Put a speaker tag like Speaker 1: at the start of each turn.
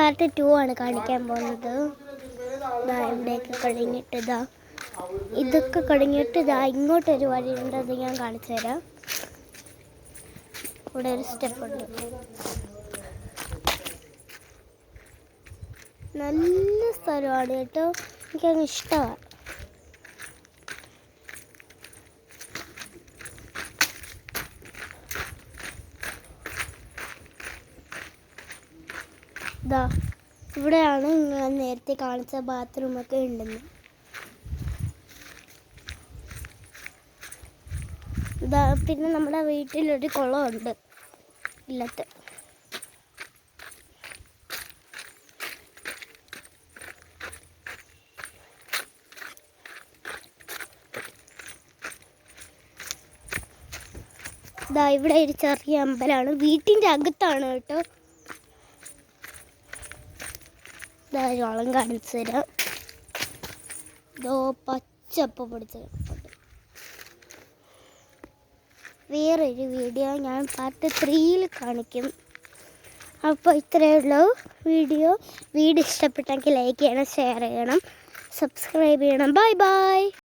Speaker 1: Part 2 ആണ് കാണിക്കാൻ പോകുന്നത്. ഇവിടെയൊക്കെ കഴിഞ്ഞിട്ട് ഇതൊക്കെ കഴിഞ്ഞിട്ട് ഇങ്ങോട്ടൊരു വഴിയുണ്ട്, അത് ഞാൻ കാണിച്ചു തരാം. ഇവിടെ ഒരു സ്റ്റെപ്പുണ്ട്. നല്ല സ്ഥലമാണ് കേട്ടോ, എനിക്കങ്ങ് ഇഷ്ടമാണ്. ഇവിടെയാണ് ഞാൻ നേരത്തെ കാണിച്ച ബാത്റൂമൊക്കെ ഉണ്ടെന്ന്. പിന്നെ നമ്മുടെ വീട്ടിലൊരു കുളമുണ്ട് ഇല്ലത്ത്. ഇവിടെ ഒരു ചെറിയ അമ്പലമാണ്, വീട്ടിൻ്റെ അകത്താണ് കേട്ടോ. വളം കാണിച്ചു തരാം. പച്ചപ്പ് പിടിച്ച് വേറൊരു വീഡിയോ ഞാൻ പാർട്ട് 3 കാണിക്കും. അപ്പോൾ ഇത്രയേ ഉള്ളൂ വീഡിയോ ഇഷ്ടപ്പെട്ടെങ്കിൽ ലൈക്ക് ചെയ്യണം, ഷെയർ ചെയ്യണം, സബ്സ്ക്രൈബ് ചെയ്യണം. Bye bye.